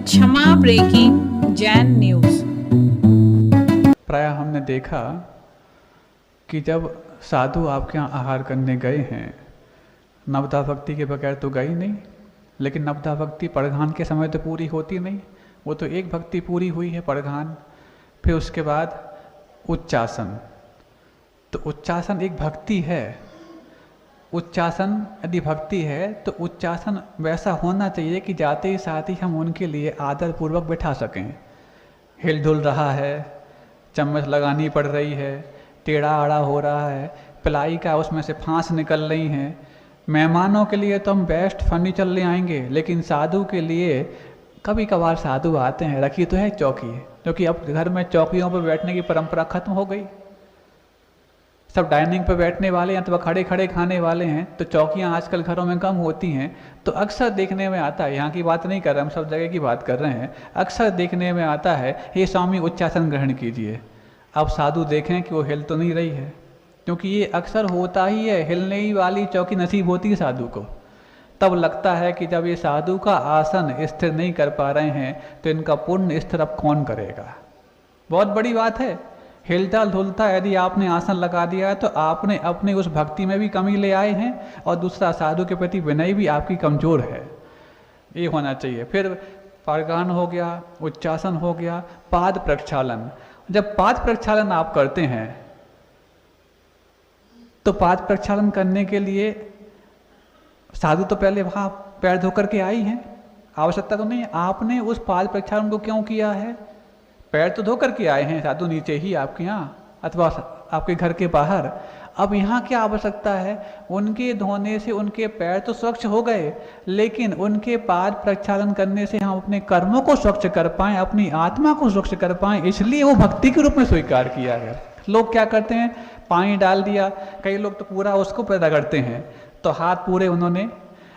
क्षमा breaking Jain news. प्रायः हमने देखा कि जब साधु आपके यहाँ आहार करने गए हैं, नवदा भक्ति के बगैर तो गई नहीं, लेकिन नवदा भक्ति परघान के समय तो पूरी होती नहीं, वो तो एक भक्ति पूरी हुई है परघान। फिर उसके बाद उच्चासन, तो उच्चासन एक भक्ति है। उच्चासन यदि भक्ति है तो उच्चासन वैसा होना चाहिए कि जाते ही साथ ही हम उनके लिए आदर पूर्वक बैठा सकें। हिल डुल रहा है, चम्मच लगानी पड़ रही है, टेढ़ा आड़ा हो रहा है, पिलाई का उसमें से फांस निकल रही हैं। मेहमानों के लिए तो हम बेस्ट फर्नीचर ले आएंगे, लेकिन साधु के लिए कभी कभार साधु आते हैं, रखी तो है चौकी, क्योंकि अब घर में चौकियों पर बैठने की परंपरा खत्म हो गई। सब डाइनिंग पर बैठने वाले हैं, तो वह खड़े खड़े खाने वाले हैं, तो चौकियां आजकल घरों में कम होती हैं। तो अक्सर देखने में आता है, यहाँ की बात नहीं कर रहे हम, सब जगह की बात कर रहे हैं, अक्सर देखने में आता है, हे स्वामी उच्चासन ग्रहण कीजिए। अब साधु देखें कि वो हिल तो नहीं रही है, क्योंकि ये अक्सर होता ही है, हिलने ही वाली चौकी नसीब होती है साधु को। तब लगता है कि जब ये साधु का आसन स्थिर नहीं कर पा रहे हैं, तो इनका पुण्य स्थिर अब कौन करेगा। बहुत बड़ी बात है। हिलता धुलता यदि आपने आसन लगा दिया है, तो आपने अपने उस भक्ति में भी कमी ले आए हैं, और दूसरा साधु के प्रति विनय भी आपकी कमजोर है। ये होना चाहिए। फिर परगान हो गया, उच्चासन हो गया, पाद प्रक्षालन। जब पाद प्रक्षालन आप करते हैं, तो पाद प्रक्षालन करने के लिए साधु तो पहले वहाँ पैर धोकर के आई हैं, आवश्यकता तो नहीं है। आपने उस पाद प्रक्षालन को क्यों किया है? पैर तो धोकर के आए हैं साधु, नीचे ही आपके यहाँ अथवा आपके घर के बाहर। अब यहाँ क्या आवश्यकता है? उनके धोने से उनके पैर तो स्वच्छ हो गए, लेकिन उनके पाद प्रक्षालन करने से हम अपने कर्मों को स्वच्छ कर पाएं, अपनी आत्मा को स्वच्छ कर पाएं, इसलिए वो भक्ति के रूप में स्वीकार किया गया। लोग क्या करते हैं, पानी डाल दिया, कई लोग तो पूरा उसको पैदा करते हैं, तो हाथ पूरे उन्होंने।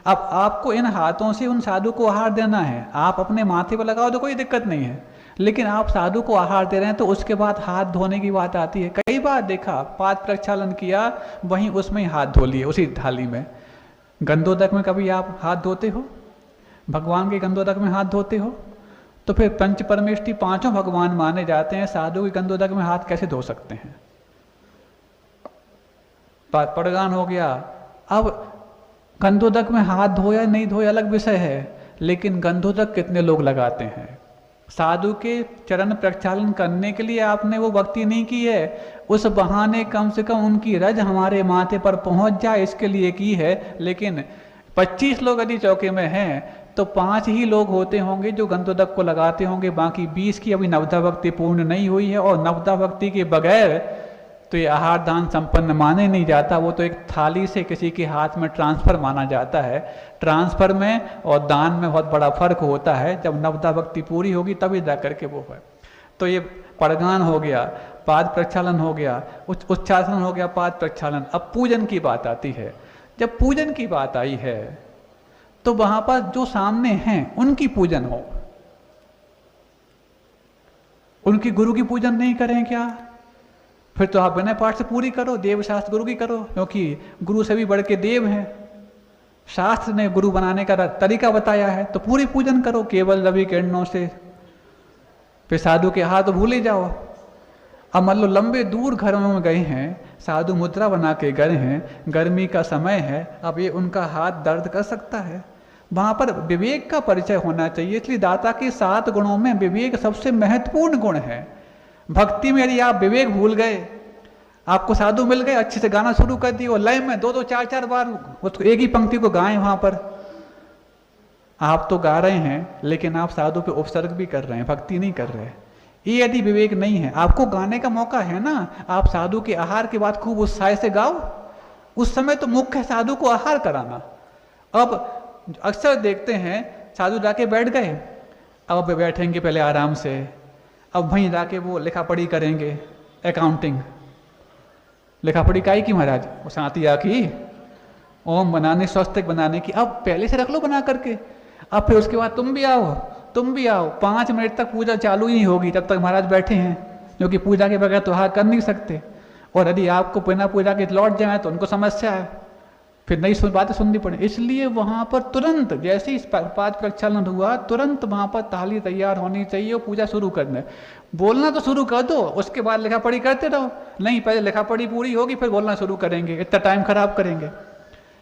अब आपको इन हाथों से उन साधु को आहार देना है, आप अपने माथे पर लगाओ तो कोई दिक्कत नहीं है, लेकिन आप साधु को आहार दे रहे हैं, तो उसके बाद हाथ धोने की बात आती है। कई बार देखा, पाद प्रक्षालन किया, वहीं उसमें ही हाथ धो लिए, उसी थाली में। गंदोदक में कभी आप हाथ धोते हो? भगवान के गंदोदक में हाथ धोते हो? तो फिर पंच परमेष्टि पांचों भगवान माने जाते हैं, साधु के गंदोदक में हाथ कैसे धो सकते हैं? परगान हो गया। अब गंदोदक में हाथ धोया नहीं धोया अलग विषय है, लेकिन गंदोदक कितने लोग लगाते हैं? साधु के चरण प्रक्षालन करने के लिए आपने वो भक्ति नहीं की है, उस बहाने कम से कम उनकी रज हमारे माथे पर पहुंच जाए इसके लिए की है। लेकिन 25 लोग यदि चौके में हैं, तो 5 ही लोग होते होंगे जो गंदोदक को लगाते होंगे, बाकी 20 की अभी नवदा भक्ति पूर्ण नहीं हुई है। और नवदा भक्ति के बगैर तो ये आहार दान संपन्न माने नहीं जाता, वो तो एक थाली से किसी के हाथ में ट्रांसफर माना जाता है। ट्रांसफर में और दान में बहुत बड़ा फर्क होता है, जब नवदा भक्ति पूरी होगी तभी जा करके वो है। तो ये परगान हो गया, पाद प्रक्षालन हो गया, उच्चासन हो गया, पाद प्रक्षालन। अब पूजन की बात आती है। जब पूजन की बात आई है, तो वहां पर जो सामने हैं उनकी पूजन हो। उनकी गुरु की पूजन नहीं करें क्या? फिर तो आप विनय पाठ से पूरी करो, देव शास्त्र गुरु की करो, क्योंकि गुरु से भी बढ़ के देव हैं। शास्त्र ने गुरु बनाने का तरीका बताया है, तो पूरी पूजन करो केवल रवि किरणों से। फिर साधु के हाथ भूल ही जाओ। अब मान लो लंबे दूर घरों में गए हैं, साधु मुद्रा बना के गए हैं, गर्मी का समय है, अब ये उनका हाथ दर्द कर सकता है। वहां पर विवेक का परिचय होना चाहिए। इसलिए दाता के 7 गुणों में विवेक सबसे महत्वपूर्ण गुण है। भक्ति में यदि आप विवेक भूल गए, आपको साधु मिल गए, अच्छे से गाना शुरू कर दिए, और लय में 2-2 4-4 बार उसको एक ही पंक्ति को गाएं, वहां पर आप तो गा रहे हैं, लेकिन आप साधु पे उपसर्ग भी कर रहे हैं, भक्ति नहीं कर रहे। ये यदि विवेक नहीं है, आपको गाने का मौका है ना, आप साधु के आहार के बाद खूब उत्साह से गाओ। उस समय तो मुख्य है साधु को आहार कराना। अब अक्सर देखते हैं साधु जाके बैठ गए, अब बैठेंगे पहले आराम से, अब वहीं जाके वो लिखा पढ़ी करेंगे, अकाउंटिंग। लिखा पढ़ी काई की महाराज? वो सातिया की, ओम बनाने, स्वस्तिक बनाने की। अब पहले से रख लो बना करके। अब फिर उसके बाद तुम भी आओ, तुम भी आओ। 5 मिनट तक पूजा चालू ही होगी, तब तक महाराज बैठे हैं, क्योंकि पूजा के बगैर तो हार कर नहीं सकते। और यदि आपको बिना पूजा के लौट जाए तो उनको समस्या है। फिर नई बातें सुननी पड़ी। इसलिए वहाँ पर तुरंत जैसे ही पाद प्रक्षालन हुआ तुरंत वहाँ पर थाली तैयार होनी चाहिए और पूजा शुरू करना है। बोलना तो शुरू कर दो, उसके बाद लिखा पढ़ी करते रहो। नहीं, पहले लिखा पढ़ी पूरी होगी फिर बोलना शुरू करेंगे, इतना टाइम खराब करेंगे।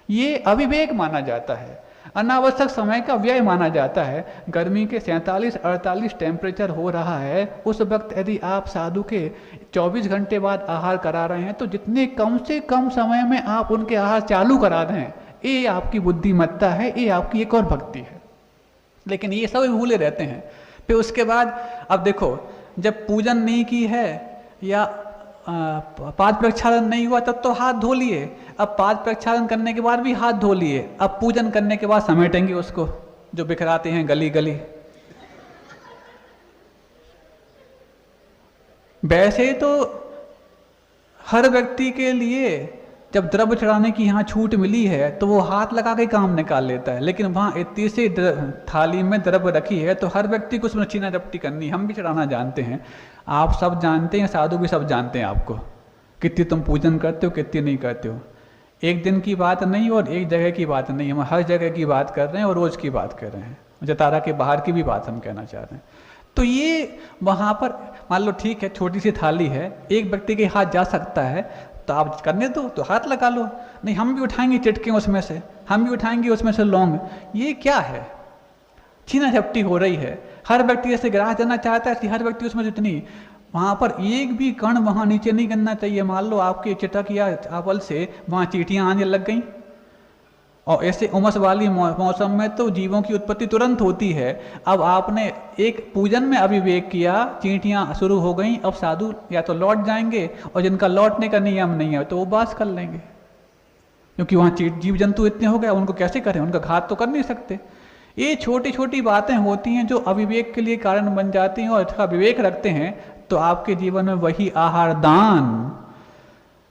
ये अविवेक माना जाता है, अनावश्यक समय का व्यय माना जाता है। गर्मी के 47-48 टेम्परेचर हो रहा है, उस वक्त यदि आप साधु के 24 घंटे बाद आहार करा रहे हैं तो जितने कम से कम समय में आप उनके आहार चालू करा रहे हैं, ये आपकी बुद्धिमत्ता है, ये आपकी एक और भक्ति है। लेकिन ये सब भूले रहते हैं। फिर उसके बाद अब देखो, जब पूजन नहीं की है या पाद प्रक्षालन नहीं हुआ तब तो हाथ धो लिए, अब पाद प्रक्षालन करने के बाद भी हाथ धो लिए, अब पूजन करने के बाद समेटेंगे उसको जो बिखराते हैं गली गली। वैसे तो हर व्यक्ति के लिए जब द्रव्य चढ़ाने की यहाँ छूट मिली है तो वो हाथ लगा के काम निकाल लेता है, लेकिन वहाँ इतनी सी थाली में द्रव्य रखी है तो हर व्यक्ति को उसमें छीना झपटी करनी। हम भी चढ़ाना जानते हैं, आप सब जानते हैं, साधु भी सब जानते हैं आपको कितनी तुम पूजन करते हो कितनी नहीं करते हो। एक दिन की बात नहीं और एक जगह की बात नहीं, हम हर जगह की बात कर रहे हैं और रोज़ की बात कर रहे हैं, जतारा के बाहर की भी बात हम कहना चाह रहे हैं। तो ये वहाँ पर मान लो ठीक है, छोटी सी थाली है, एक व्यक्ति के हाथ जा सकता है तो आप करने दो तो हाथ लगा लो। नहीं, हम भी उठाएंगे चिटके उसमें से, हम भी उठाएंगे उसमें से लौंग। ये क्या है? छीना झपटी हो रही है। हर व्यक्ति जैसे ग्रास देना चाहता है हर व्यक्ति उसमें जितनी, वहाँ पर एक भी कण वहाँ नीचे नहीं गिरना चाहिए। मान लो आपके चिटक या चावल से वहाँ चींटियाँ आने लग गई, और ऐसे उमस वाली मौसम में तो जीवों की उत्पत्ति तुरंत होती है। अब आपने एक पूजन में अविवेक किया, चींटियाँ शुरू हो गई, अब साधु या तो लौट जाएंगे और जिनका लौटने का नियम नहीं है तो वो बास कर लेंगे, क्योंकि वहाँ जीव जंतु इतने हो गए, उनको कैसे करें, उनका घात तो कर नहीं सकते। ये छोटी छोटी बातें होती हैं जो अविवेक के लिए कारण बन जाती हैं, और इसका विवेक रखते हैं तो आपके जीवन में वही आहार दान,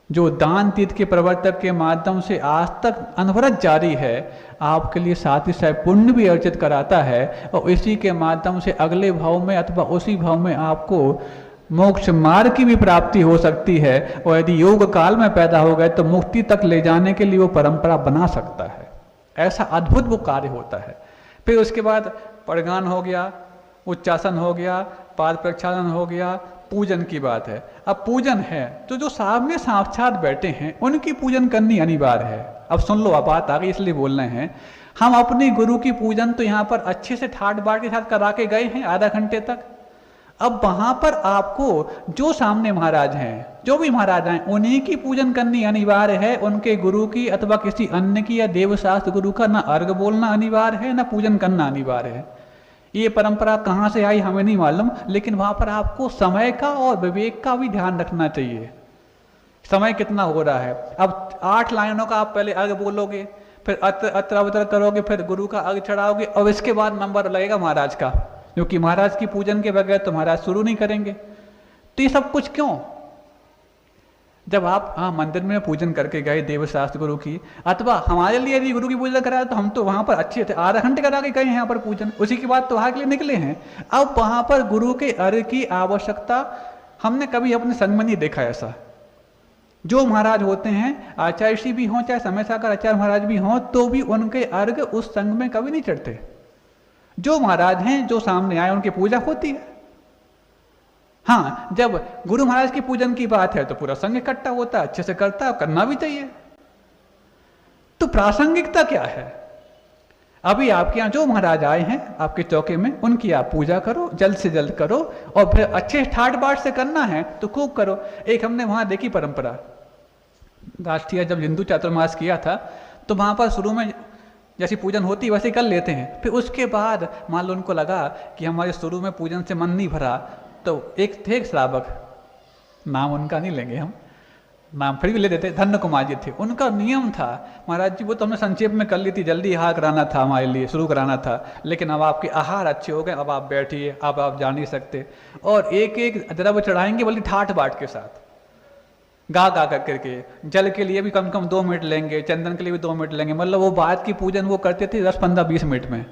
जो दान तीर्थ के प्रवर्तक के माध्यम से आज तक अनवरत जारी है, आपके लिए साथ ही साथ पुण्य भी अर्जित कराता है, और इसी के माध्यम से अगले भाव में अथवा उसी भाव में आपको मोक्ष मार्ग की भी प्राप्ति हो सकती है, और यदि योग काल में पैदा हो गए तो मुक्ति तक ले जाने के लिए वो परंपरा बना सकता है। ऐसा अद्भुत वो कार्य होता है। फिर उसके बाद प्रगान हो गया, उच्चासन हो गया, पाद प्रक्षालन हो गया, पूजन की बात है। अब पूजन है तो जो सामने साक्षात बैठे हैं उनकी पूजन करनी अनिवार्य है। अब सुन लो, अब बात आ गई इसलिए बोल रहे हैं। हम अपने गुरु की पूजन तो यहाँ पर अच्छे से ठाट बाट के साथ करा के गए हैं आधा घंटे तक। अब वहाँ पर आपको जो सामने महाराज हैं, जो भी महाराज हैं, उन्हीं की पूजन करनी अनिवार्य है। उनके गुरु की अथवा किसी अन्य की या देवशास्त्र गुरु का ना अर्घ बोलना अनिवार्य है, ना पूजन करना अनिवार्य है। ये परंपरा कहाँ से आई हमें नहीं मालूम, लेकिन वहाँ पर आपको समय का और विवेक का भी ध्यान रखना चाहिए। समय कितना हो रहा है। अब 8 लाइनों का आप पहले अर्घ बोलोगे, फिर अत्र अवतर करोगे, फिर गुरु का अर्घ चढ़ाओगे, और इसके बाद नंबर लगेगा महाराज का, क्योंकि महाराज की पूजन के बगैर तो महाराज शुरू नहीं करेंगे। तो ये सब कुछ क्यों? जब आप मंदिर में पूजन करके गए देवशास्त्र गुरु की, अथवा हमारे लिए यदि गुरु की पूजन कराया तो हम तो वहाँ पर अच्छे थे, आधा घंटे करा के गए हैं यहाँ पर पूजन, उसी के बाद त्योहार के लिए निकले हैं। अब वहाँ पर गुरु के अर्घ की आवश्यकता हमने कभी अपने संग में नहीं देखा ऐसा। जो महाराज होते हैं, आचार्य श्री भी हों चाहे समय सागर आचार्य महाराज भी हों, तो भी उनके अर्घ उस संग में कभी नहीं चढ़ते। जो महाराज हैं, जो सामने आए, उनकी पूजा होती है। हाँ, जब गुरु महाराज की पूजन की बात है तो पूरा संघ इकट्ठा होता है, अच्छे से करता है, करना भी चाहिए। तो प्रासंगिकता क्या है? अभी आपके यहाँ जो महाराज आए हैं आपके चौके में, उनकी आप पूजा करो, जल्द से जल्द करो, और फिर अच्छे ठाट बाट से करना है तो खूब करो। एक हमने वहाँ देखी परंपरा, राष्ट्रीय जब हिंदू चातुर्मास किया था तो वहाँ पर शुरू में जैसी पूजन होती है वैसे कर लेते हैं। फिर उसके बाद मान लो उनको लगा कि हमारे शुरू में पूजन से मन नहीं भरा, तो एक थे श्रावक, नाम उनका नहीं लेंगे हम, नाम फिर भी ले देते, धन्य कुमार जी थे। उनका नियम था, महाराज जी वो तो हमने संक्षेप में कर ली थी, जल्दी आहार कराना था, हमारे लिए शुरू कराना था, लेकिन अब आपके आहार अच्छे हो गए, अब आप बैठिए, अब आप जा नहीं सकते। और एक एक द्रव्य चढ़ाएंगे बल्कि ठाट बाट के साथ, गा गा कर करके। जल के लिए भी कम से कम 2 मिनट लेंगे, चंदन के लिए भी 2 मिनट लेंगे, मतलब वो बात की पूजन वो करते थे 10, 15, 20 मिनट में।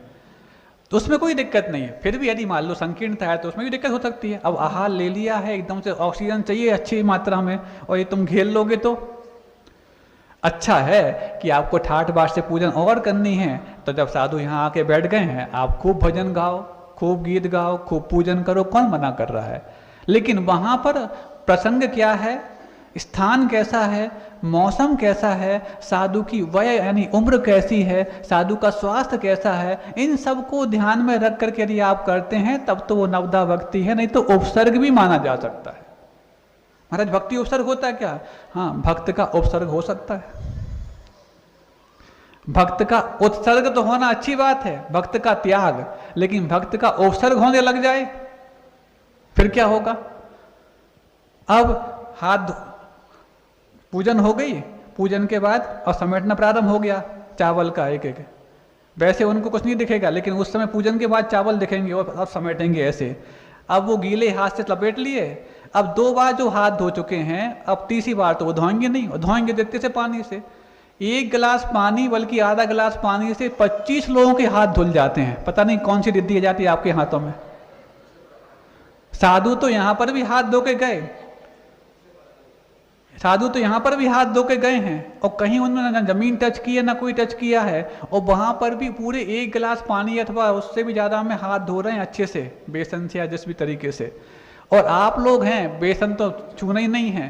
तो उसमें कोई दिक्कत नहीं है। फिर भी यदि मान लो संकीर्णता है तो उसमें भी दिक्कत हो सकती है। अब आहार ले लिया है, एकदम से ऑक्सीजन चाहिए अच्छी मात्रा में, और ये तुम घेर लोगे तो अच्छा है कि आपको ठाठ बाट से पूजन और करनी है, तो जब साधु यहाँ आके बैठ गए हैं, आप खूब भजन गाओ, खूब गीत गाओ, खूब पूजन करो, कौन मना कर रहा है। लेकिन वहाँ पर प्रसंग क्या है, स्थान कैसा है, मौसम कैसा है, साधु की वय यानी उम्र कैसी है, साधु का स्वास्थ्य कैसा है, इन सब को ध्यान में रख करके यदि आप करते हैं तब तो वो नवदा भक्ति है, नहीं तो उपसर्ग भी माना जा सकता है। महाराज भक्ति उपसर्ग होता है क्या? हाँ, भक्त का उपसर्ग हो सकता है। भक्त का उत्सर्ग तो होना अच्छी बात है, भक्त का त्याग, लेकिन भक्त का उपसर्ग होने लग जाए फिर क्या होगा? अब हाथ पूजन हो गई, पूजन के बाद और समेटना प्रारंभ हो गया चावल का एक एक। वैसे उनको कुछ नहीं दिखेगा, लेकिन उस समय पूजन के बाद चावल दिखेंगे और अब समेटेंगे ऐसे। अब वो गीले हाथ से लपेट लिए, अब 2 बार जो हाथ धो चुके हैं, अब तीसरी बार तो वो धोएंगे नहीं, और धोएंगे देखते से पानी से। 1 गिलास पानी बल्कि आधा गिलास पानी से 25 लोगों के हाथ धुल जाते हैं। पता नहीं कौन सी रिद्धि जाती है आपके हाथों में। साधु तो यहां पर भी हाथ धो के गए, साधु तो यहाँ पर भी हाथ धो के गए हैं, और कहीं उन्होंने ना जमीन टच की है ना कोई टच किया है, और वहाँ पर भी पूरे 1 गिलास पानी अथवा उससे भी ज़्यादा में हाथ धो रहे हैं अच्छे से, बेसन से या जिस भी तरीके से। और आप लोग हैं बेसन तो छूना ही नहीं है,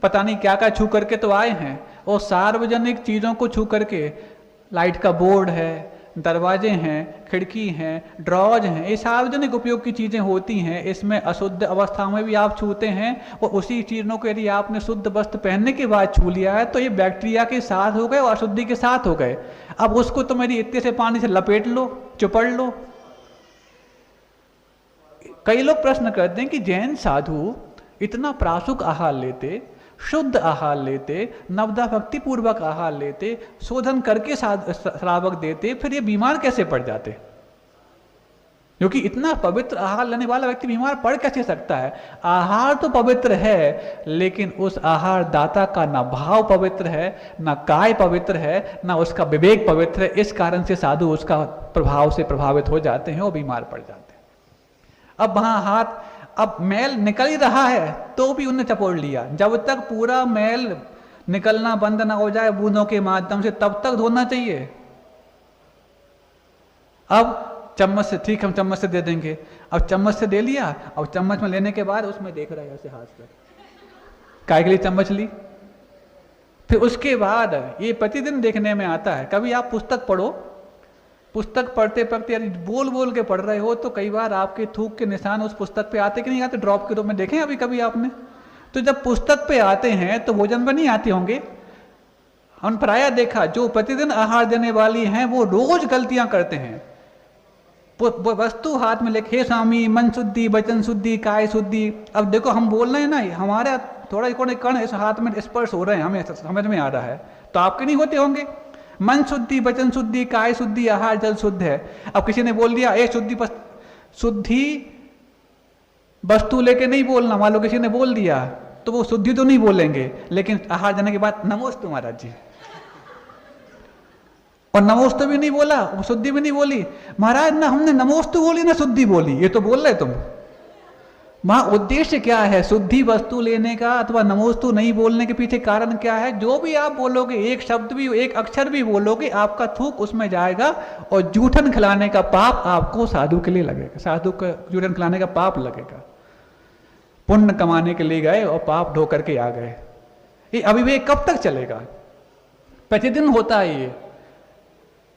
पता नहीं क्या क्या छू करके तो आए हैं, और सार्वजनिक चीज़ों को छू करके, लाइट का बोर्ड है, दरवाजे हैं, खिड़की हैं, ड्रॉज हैं, ये सार्वजनिक उपयोग की चीज़ें होती हैं, इसमें अशुद्ध अवस्था में भी आप छूते हैं, और उसी चीज़ों को यदि आपने शुद्ध वस्त्र पहनने के बाद छू लिया है तो ये बैक्टीरिया के साथ हो गए और अशुद्धि के साथ हो गए। अब उसको तो मेरी इतने से पानी से लपेट लो, चुपड़ लो। कई लोग प्रश्न करते हैं कि जैन साधु इतना प्रासुक आहार लेते, शुद्ध आहार लेते, नवदा भक्ति पूर्वक आहार लेते, शोधन करके श्रावक देते, फिर ये बीमार कैसे पड़ जाते? क्योंकि इतना पवित्र आहार लेने वाला व्यक्ति बीमार पड़ कैसे सकता है? आहार तो पवित्र है, लेकिन उस आहार दाता का ना भाव पवित्र है, ना काय पवित्र है, ना उसका विवेक पवित्र है। इस कारण से साधु उसका प्रभाव से प्रभावित हो जाते हैं और बीमार पड़ जाते हैं। अब वहां हाथ, अब मैल निकल ही रहा है तो भी उन्हें चपोड़ लिया। जब तक पूरा मैल निकलना बंद ना हो जाए बूंदों के माध्यम से, तब तक धोना चाहिए। अब चम्मच से, ठीक हम चम्मच से दे देंगे, अब चम्मच से दे लिया, अब चम्मच में लेने के बाद उसमें देख रहा है ऐसे हाथ से, काय के लिए चम्मच ली। फिर उसके बाद ये प्रतिदिन देखने में आता है। कभी आप पुस्तक पढ़ो, पुस्तक पढ़ते पढ़ते यदि बोल बोल के पढ़ रहे हो तो कई बार आपके थूक के निशान उस पुस्तक पे आते कि नहीं आते, ड्रॉप के रूप में देखें अभी कभी आपने? तो जब पुस्तक पे आते हैं तो भोजन में नहीं आते होंगे। हम प्रायः देखा जो प्रतिदिन आहार देने वाली हैं वो रोज गलतियां करते हैं। वस्तु हाथ में लेके, हे स्वामी मन शुद्धि, वचन शुद्धि, काय शुद्धि। अब देखो हम बोल रहे हैं ना, हमारे थोड़ा कोई कण इस हाथ में स्पर्श हो रहे हैं, हमें समझ में आ रहा है, तो आपके नहीं होते होंगे। मन शुद्धि, वचन शुद्धि, काय शुद्धि, आहार जल शुद्ध है। अब किसी ने बोल दिया ए शुद्धि वस्तु लेके नहीं बोलना, मान लो किसी ने बोल दिया तो वो शुद्धि तो नहीं बोलेंगे, लेकिन आहार देने के बाद नमोस्तु महाराज जी, और नमोस्तु भी नहीं बोला, वो शुद्धि भी नहीं बोली। महाराज ना हमने नमोस्तु बोली ना शुद्धि बोली, ये तो बोल रहे तुम। वहां उद्देश्य क्या है शुद्धि वस्तु लेने का अथवा नमोस्तु नहीं बोलने के पीछे कारण क्या है? जो भी आप बोलोगे, एक शब्द भी, एक अक्षर भी बोलोगे, आपका थूक उसमें जाएगा और जूठन खिलाने का पाप आपको साधु के लिए लगेगा, साधु को जूठन खिलाने का पाप लगेगा। पुण्य कमाने के लिए गए और पाप ढो करके आ गए। ये अविवेक कब तक चलेगा? प्रतिदिन होता है, ये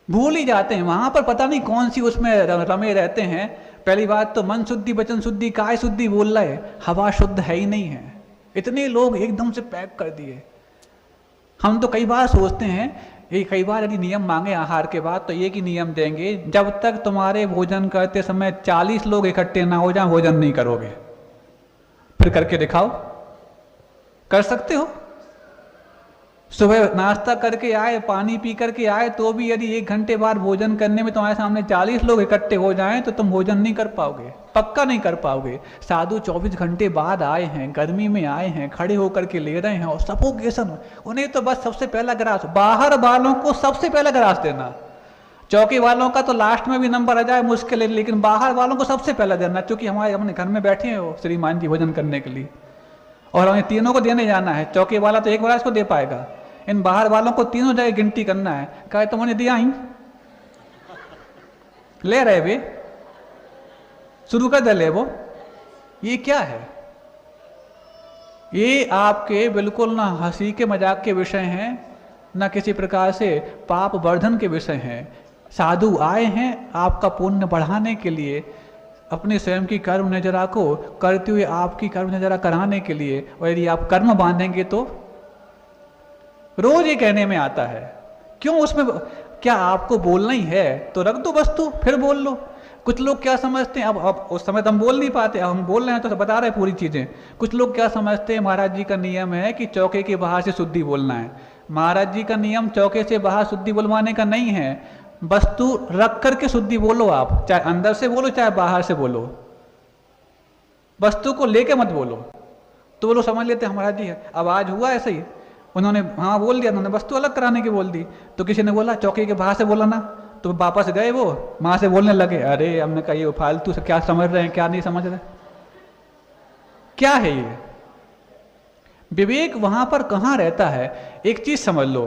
भूल ही जाते हैं। वहां पर पता नहीं कौन सी उसमें रमे रहते हैं। पहली बात तो मन शुद्धि, वचन शुद्धि, काय शुद्धि बोल रहे, हवा शुद्ध है ही नहीं है। इतने लोग एकदम से पैक कर दिए। हम तो कई बार सोचते हैं, ये कई बार यदि नियम मांगे आहार के बाद तो एक ही नियम देंगे, जब तक तुम्हारे भोजन करते समय 40 लोग इकट्ठे ना हो जाए भोजन नहीं करोगे। फिर करके दिखाओ, कर सकते हो? सुबह नाश्ता करके आए, पानी पी करके आए, तो भी यदि 1 घंटे बाद भोजन करने में तुम्हारे सामने 40 लोग इकट्ठे हो जाएं तो तुम भोजन नहीं कर पाओगे, पक्का नहीं कर पाओगे। साधु 24 घंटे बाद आए हैं, गर्मी में आए हैं, खड़े होकर के ले रहे हैं और सफोकेशन, उन्हें तो बस सबसे पहला ग्रास, बाहर वालों को सबसे पहला ग्रास देना। चौकी वालों का तो लास्ट में भी नंबर आ जाए मुश्किल है, लेकिन बाहर वालों को सबसे पहला देना, क्योंकि हमारे अपने घर में बैठे हैं वो श्रीमान जी भोजन करने के लिए, और हमें तीनों को देने जाना है। चौकी वाला तो एक बार इसको दे पाएगा, इन बाहर वालों को तीनों जगह गिनती करना है। कहा तुमने दिया ही, ले रहे भी, शुरू कर दे ले वो। ये क्या है? ये आपके बिल्कुल ना हंसी के मजाक के विषय हैं, ना किसी प्रकार से पाप वर्धन के विषय हैं। साधु आए हैं आपका पुण्य बढ़ाने के लिए, अपने स्वयं की कर्म नजरा को करते हुए आपकी कर्म नजरा कराने के लिए। और यदि आप कर्म बांधेंगे तो रोज ये कहने में आता है, क्यों उसमें क्या आपको बोलना ही है तो रख दो वस्तु, फिर बोल लो। कुछ लोग क्या समझते हैं, अब उस समय तो हम बोल नहीं पाते, अब हम बोल रहे हैं तो बता रहे हैं पूरी चीजें। कुछ लोग क्या समझते हैं, महाराज जी का नियम है कि चौके के बाहर से शुद्धि बोलना है। महाराज जी का नियम चौके से बाहर शुद्धि बोलवाने का नहीं है। वस्तु रख करके शुद्धि बोलो, आप चाहे अंदर से बोलो चाहे बाहर से बोलो, वस्तु को लेके मत बोलो। तो वो लोग समझ लेते हैं महाराज जी है। अब आज हुआ ऐसे ही, उन्होंने हाँ बोल दिया, उन्होंने वस्तु अलग कराने की बोल दी। तो किसी ने बोला चौके के बाहर से बोला ना, तो वापस गए वो वहां से बोलने लगे, अरे हमने कहा ये फालतू से क्या समझ रहे हैं क्या नहीं समझ रहे, क्या है ये विवेक वहां पर कहाँ रहता है? एक चीज समझ लो,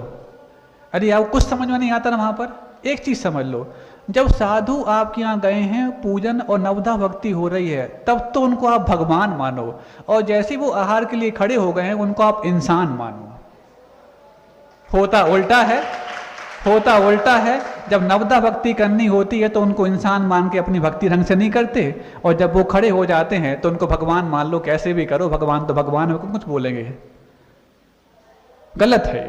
अरे आप कुछ समझ में नहीं आता ना वहां पर, एक चीज समझ लो, जब साधु आपके यहाँ गए हैं, पूजन और नवधा भक्ति हो रही है, तब तो उनको आप भगवान मानो, और जैसे वो आहार के लिए खड़े हो गए हैं उनको आप इंसान मानो। होता उल्टा है, होता उल्टा है। जब नवधा भक्ति करनी होती है तो उनको इंसान मान के अपनी भक्ति ढंग से नहीं करते, और जब वो खड़े हो जाते हैं तो उनको भगवान मान लो, कैसे भी करो, भगवान तो भगवान है, कुछ बोलेंगे। गलत है।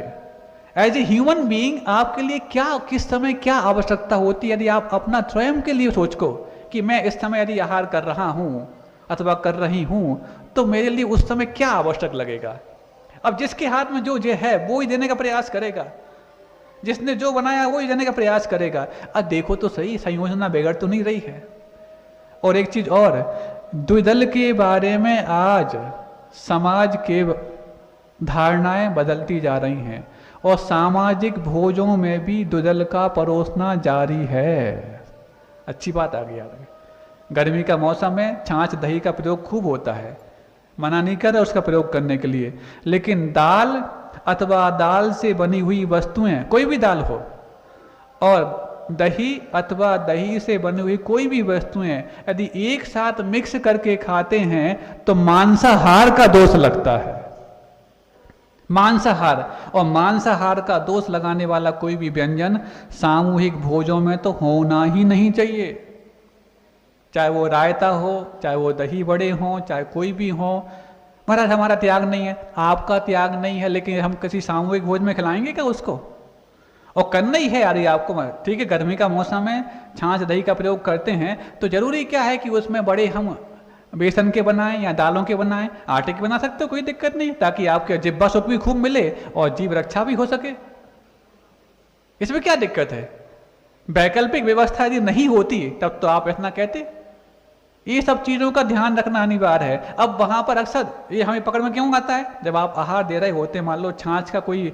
एज ए ह्यूमन बीइंग आपके लिए क्या, किस समय क्या आवश्यकता होती है, यदि आप अपना स्वयं के लिए सोचो कि मैं इस समय यदि आहार कर रहा हूं अथवा कर रही हूं, तो मेरे लिए उस समय क्या आवश्यक लगेगा। अब जिसके हाथ में जो है वो ही देने का प्रयास करेगा, जिसने जो बनाया वो ही देने का प्रयास करेगा। अब देखो तो सही, संयोजना बिगड़ तो नहीं रही है। और एक चीज और, द्विदल के बारे में आज समाज के धारणाएं बदलती जा रही हैं, और सामाजिक भोजों में भी द्विदल का परोसना जारी है। अच्छी बात आ गई यार। गर्मी का मौसम है, छाछ दही का प्रयोग खूब होता है, मना नहीं कर रहा उसका प्रयोग करने के लिए, लेकिन दाल अथवा दाल से बनी हुई वस्तुएं, कोई भी दाल हो, और दही अथवा दही से बनी हुई कोई भी वस्तुएं यदि एक साथ मिक्स करके खाते हैं तो मांसाहार का दोष लगता है। मांसाहार, और मांसाहार का दोष लगाने वाला कोई भी व्यंजन सामूहिक भोजों में तो होना ही नहीं चाहिए। चाहे वो रायता हो, चाहे वो दही बड़े हों, चाहे कोई भी हो। महाराज हमारा त्याग नहीं है, आपका त्याग नहीं है, लेकिन हम किसी सामूहिक भोज में खिलाएंगे क्या उसको? और करना ही है यार ये आपको, ठीक है गर्मी का मौसम है, छाछ दही का प्रयोग करते हैं, तो जरूरी क्या है कि उसमें बड़े हम बेसन के बनाएं या दालों के बनाएं, आटे के बना सकते हो, कोई दिक्कत नहीं, ताकि आपके जिब्बा सुख भी खूब मिले और जीव रक्षा भी हो सके। इसमें क्या दिक्कत है? वैकल्पिक व्यवस्था यदि नहीं होती तब तो आप इतना कहते। ये सब चीजों का ध्यान रखना अनिवार्य है। अब वहां पर अक्सर ये हमें पकड़ में क्यों आता है, जब आप आहार दे रहे होते हैं, मान लो छाछ का कोई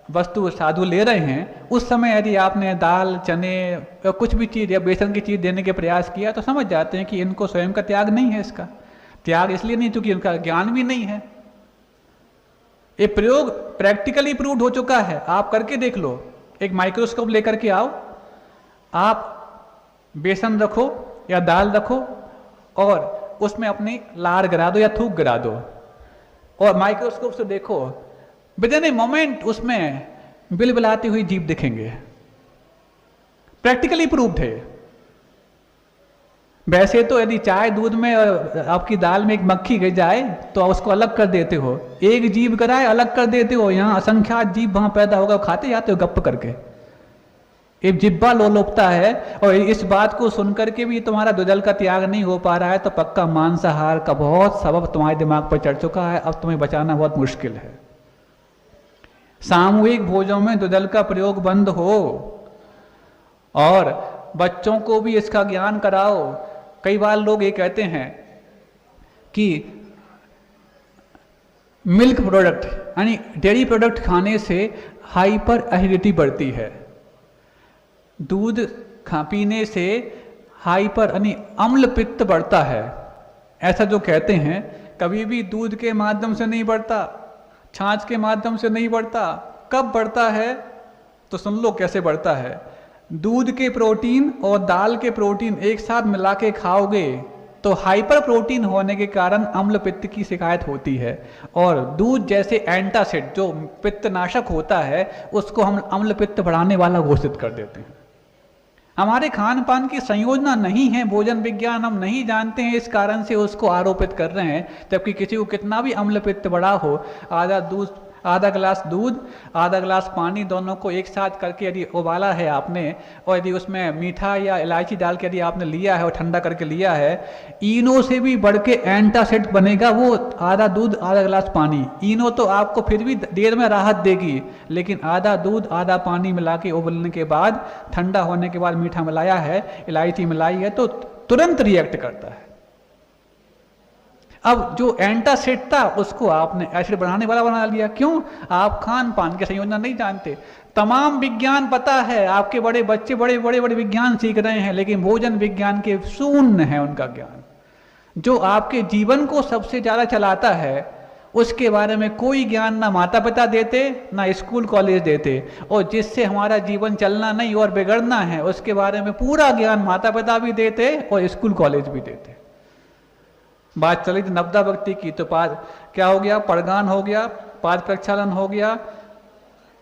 वस्तु साधु ले रहे हैं, उस समय यदि आपने दाल चने या कुछ भी चीज या बेसन की चीज देने के प्रयास किया तो समझ जाते हैं कि इनको स्वयं का त्याग नहीं है। इसका त्याग इसलिए नहीं क्योंकि उनका ज्ञान भी नहीं है। ये प्रयोग प्रैक्टिकली प्रूव्ड हो चुका है, आप करके देख लो। एक माइक्रोस्कोप लेकर के आओ, आप बेसन रखो या दाल रखो और उसमें अपनी लार गिरा दो या थूक गिरा दो, और माइक्रोस्कोप से देखो, विदिन ए मोमेंट उसमें बिलबिलाती हुई जीभ दिखेंगे। प्रैक्टिकली प्रूव्ड है। वैसे तो यदि चाय दूध में आपकी दाल में एक मक्खी गिर जाए तो उसको अलग कर देते हो, एक जीभ गिराए अलग कर देते हो, यहाँ असंख्यात जीभ वहां पैदा होगा, खाते जाते हो गप करके। एक जिब्बा लोलुपता है, और इस बात को सुनकर के भी तुम्हारा द्विदल का त्याग नहीं हो पा रहा है, तो पक्का मांसाहार का बहुत सबब तुम्हारे दिमाग पर चढ़ चुका है। अब तुम्हें बचाना बहुत मुश्किल है। सामूहिक भोजों में द्विदल का प्रयोग बंद हो, और बच्चों को भी इसका ज्ञान कराओ। कई बार लोग ये कहते हैं कि मिल्क प्रोडक्ट यानी डेयरी प्रोडक्ट खाने से हाइपर एसिडिटी बढ़ती है, दूध पीने से हाइपर यानी अम्ल पित्त बढ़ता है। ऐसा जो कहते हैं, कभी भी दूध के माध्यम से नहीं बढ़ता, छाछ के माध्यम से नहीं बढ़ता। कब बढ़ता है तो सुन लो कैसे बढ़ता है। दूध के प्रोटीन और दाल के प्रोटीन एक साथ मिला के खाओगे तो हाइपर प्रोटीन होने के कारण अम्ल पित्त की शिकायत होती है, और दूध जैसे एंटासिड जो पित्तनाशक होता है उसको हम अम्ल पित्त बढ़ाने वाला घोषित कर देते हैं। हमारे खान पान की संयोजना नहीं है, भोजन विज्ञान हम नहीं जानते हैं, इस कारण से उसको आरोपित कर रहे हैं। जबकि किसी को कितना भी अम्ल पित्त बढ़ा हो, आधा गिलास दूध आधा गिलास पानी दोनों को एक साथ करके यदि उबाला है आपने, और यदि उसमें मीठा या इलायची डाल के यदि आपने लिया है और ठंडा करके लिया है, इनो से भी बढ़ के एंटासिड बनेगा वो आधा दूध आधा गिलास पानी। इनो तो आपको फिर भी देर में राहत देगी, लेकिन आधा दूध आधा पानी मिला के उबलने के बाद, ठंडा होने के बाद मीठा मिलाया है, इलायची मिलाई है, तो तुरंत रिएक्ट करता है। अब जो एंटासिड था उसको आपने एसिड बढ़ाने वाला बना लिया। क्यों? आप खान पान के संयोजन नहीं जानते। तमाम विज्ञान पता है, आपके बड़े बच्चे बड़े बड़े बड़े विज्ञान सीख रहे हैं, लेकिन भोजन विज्ञान के शून्य है उनका ज्ञान। जो आपके जीवन को सबसे ज्यादा चलाता है उसके बारे में कोई ज्ञान ना माता पिता देते ना स्कूल कॉलेज देते, और जिससे हमारा जीवन चलना नहीं और बिगड़ना है उसके बारे में पूरा ज्ञान माता पिता भी देते और स्कूल कॉलेज भी देते। बात चली थी नवदा भक्ति की, तो क्या हो गया? पड़गान हो गया, पाद प्रक्षालन हो गया,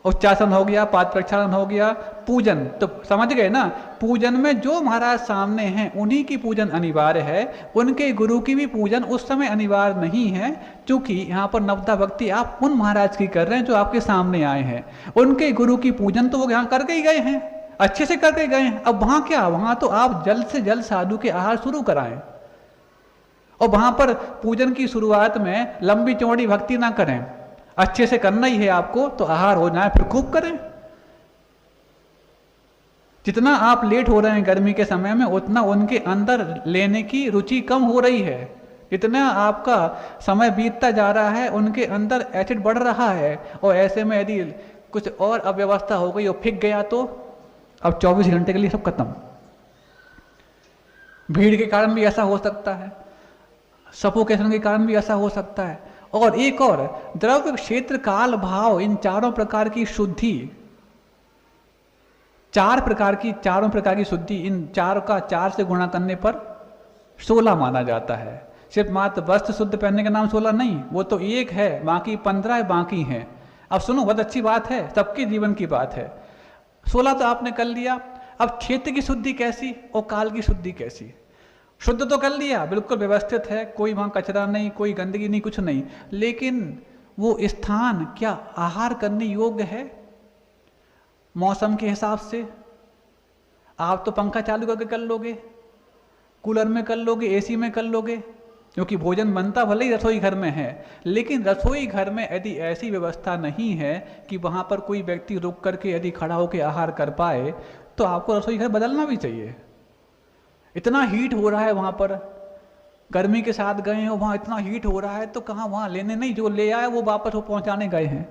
उच्चासन हो गया, पाद प्रक्षालन हो गया, पूजन तो समझ गए ना। पूजन में जो महाराज सामने हैं उन्हीं की पूजन अनिवार्य है, उनके गुरु की भी पूजन उस समय अनिवार्य नहीं है, क्योंकि यहाँ पर नवदा भक्ति आप उन महाराज की कर रहे हैं जो आपके सामने आए हैं। उनके गुरु की पूजन तो वो यहाँ करके ही गए हैं, अच्छे से करके गए हैं। अब वहाँ क्या, वहाँ तो आप जल्द से जल्द साधु के आहार शुरू कराएं, और वहां पर पूजन की शुरुआत में लंबी चौड़ी भक्ति ना करें। अच्छे से करना ही है आपको तो आहार हो जाए फिर खूब करें। जितना आप लेट हो रहे हैं गर्मी के समय में, उतना उनके अंदर लेने की रुचि कम हो रही है। जितना आपका समय बीतता जा रहा है उनके अंदर एसिड बढ़ रहा है, और ऐसे में यदि कुछ और अव्यवस्था हो गई और फिक गया तो अब 24 घंटे के लिए सब खत्म। भीड़ के कारण भी ऐसा हो सकता है, सफोकेशन के कारण भी ऐसा हो सकता है। और एक और, द्रव्य क्षेत्र काल भाव, इन चारों प्रकार की शुद्धि, चारों प्रकार की शुद्धि, इन चार का 4 से गुणा करने पर 16 माना जाता है। सिर्फ मात्र वस्त्र शुद्ध पहनने का नाम 16 नहीं, वो तो एक है, बाकी 15 बाकी हैं। अब सुनो, बहुत अच्छी बात है, सबके जीवन की बात है। 16 तो आपने कर लिया, अब क्षेत्र की शुद्धि कैसी और काल की शुद्धि कैसी? शुद्ध तो कर लिया, बिल्कुल व्यवस्थित है, कोई वहाँ कचरा नहीं, कोई गंदगी नहीं, कुछ नहीं, लेकिन वो स्थान क्या आहार करने योग्य है? मौसम के हिसाब से आप तो पंखा चालू करके कर लोगे, कूलर में कर लोगे, एसी में कर लोगे, क्योंकि भोजन बनता भले ही रसोई घर में है, लेकिन रसोई घर में यदि ऐसी व्यवस्था नहीं है कि वहाँ पर कोई व्यक्ति रुक करके यदि खड़ा होकर आहार कर पाए, तो आपको रसोई घर बदलना भी चाहिए। इतना हीट हो रहा है वहाँ पर, गर्मी के साथ गए हो, वहाँ इतना हीट हो रहा है, तो कहाँ वहाँ लेने नहीं, जो ले आए वो वापस वो पहुँचाने गए हैं।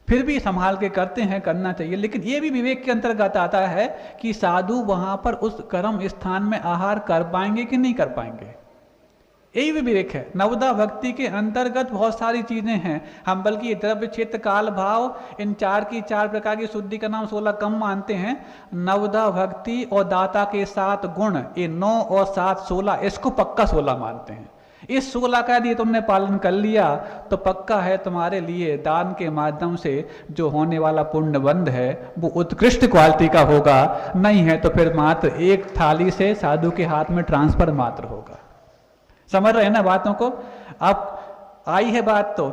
फिर भी संभाल के करते हैं, करना चाहिए, लेकिन ये भी विवेक के अंतर्गत आता है कि साधु वहाँ पर उस कर्म स्थान में आहार कर पाएंगे कि नहीं कर पाएंगे, यही भी विवेक है। नवदा भक्ति के अंतर्गत बहुत सारी चीजें हैं, हम बल्कि द्रव्य क्षेत्र काल भाव इन 4 प्रकार की शुद्धि का नाम 16 कम मानते हैं। नवदा भक्ति और दाता के 7 गुण, ये 9 और 7 16, इसको पक्का 16 मानते हैं। इस 16 का यदि तुमने पालन कर लिया तो पक्का है तुम्हारे लिए दान के माध्यम से जो होने वाला पुण्य बंध है वो उत्कृष्ट क्वालिटी का होगा, नहीं है तो फिर मात्र एक थाली से साधु के हाथ में ट्रांसफर मात्र होगा। समझ रहे हैं ना बातों को? अब आई है बात तो,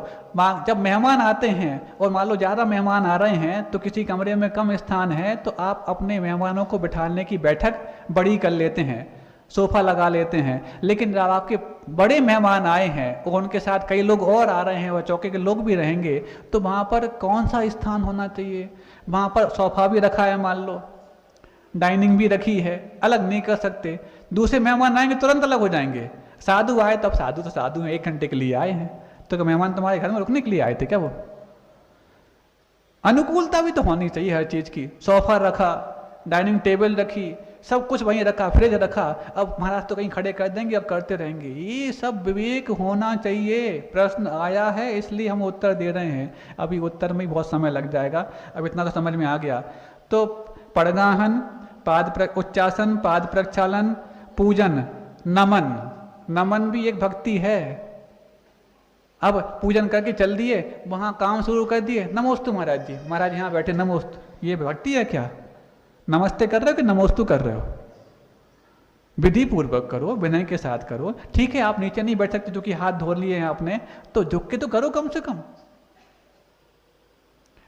जब मेहमान आते हैं और मान लो ज़्यादा मेहमान आ रहे हैं तो किसी कमरे में कम स्थान है, तो आप अपने मेहमानों को बिठाने की बैठक बड़ी कर लेते हैं, सोफा लगा लेते हैं। लेकिन जब आपके बड़े मेहमान आए हैं और उनके साथ कई लोग और आ रहे हैं और चौके के लोग भी रहेंगे, तो वहाँ पर कौन सा स्थान होना चाहिए? वहाँ पर सोफा भी रखा है, मान लो डाइनिंग भी रखी है, अलग नहीं कर सकते। दूसरे मेहमान आएंगे तुरंत अलग हो जाएंगे। साधु आए तब साधु तो साधु हैं, 1 घंटे के लिए आए हैं, तो मेहमान तुम्हारे घर में रुकने के लिए आए थे क्या? वो अनुकूलता भी तो होनी चाहिए हर चीज की। सोफा रखा, डाइनिंग टेबल रखी, सब कुछ वहीं रखा, फ्रिज रखा, अब महाराज तो कहीं खड़े कर देंगे, अब करते रहेंगे। ये सब विवेक होना चाहिए। प्रश्न आया है इसलिए हम उत्तर दे रहे हैं। अभी उत्तर में ही बहुत समय लग जाएगा, अब इतना तो समझ में आ गया। तो पड़गाहन, उच्चासन, पाद प्रक्षालन, पूजन, नमन। नमन भी एक भक्ति है। अब पूजन करके चल दिए, वहाँ काम शुरू कर दिए, नमोस्तु महाराज जी, महाराज यहाँ बैठे नमोस्तु, ये भक्ति है क्या? नमस्ते कर रहे हो कि नमोस्तु कर रहे हो? विधि पूर्वक करो, विनय के साथ करो। ठीक है आप नीचे नहीं बैठ सकते जो कि हाथ धो लिए हैं आपने, तो झुक के तो करो कम से कम।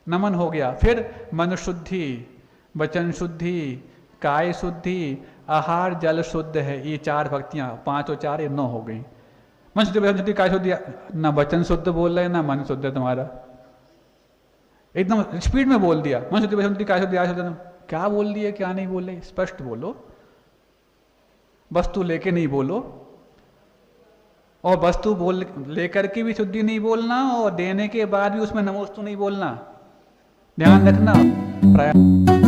नमन हो गया। फिर मन शुद्धि, वचन शुद्धि, काय शुद्धि, आहार जल शुद्ध है, ये 4 भक्तियां, 5 और 4 ये 9 हो गई। मन शुद्धि, वचन शुद्धि, काय शुद्धि, ना वचन शुद्ध बोल रहे ना मन शुद्ध है तुम्हारा, एकदम स्पीड में बोल दिया। मन शुद्धि, वचन शुद्धि, काय शुद्धि, आहार शुद्ध, क्या बोल दिए क्या नहीं बोले, स्पष्ट बोलो। वस्तु लेके नहीं बोलो, और वस्तु बोल लेकर के भी शुद्धि नहीं बोलना, और देने के बाद भी उसमें नमोस्तु नहीं बोलना, ध्यान रखना।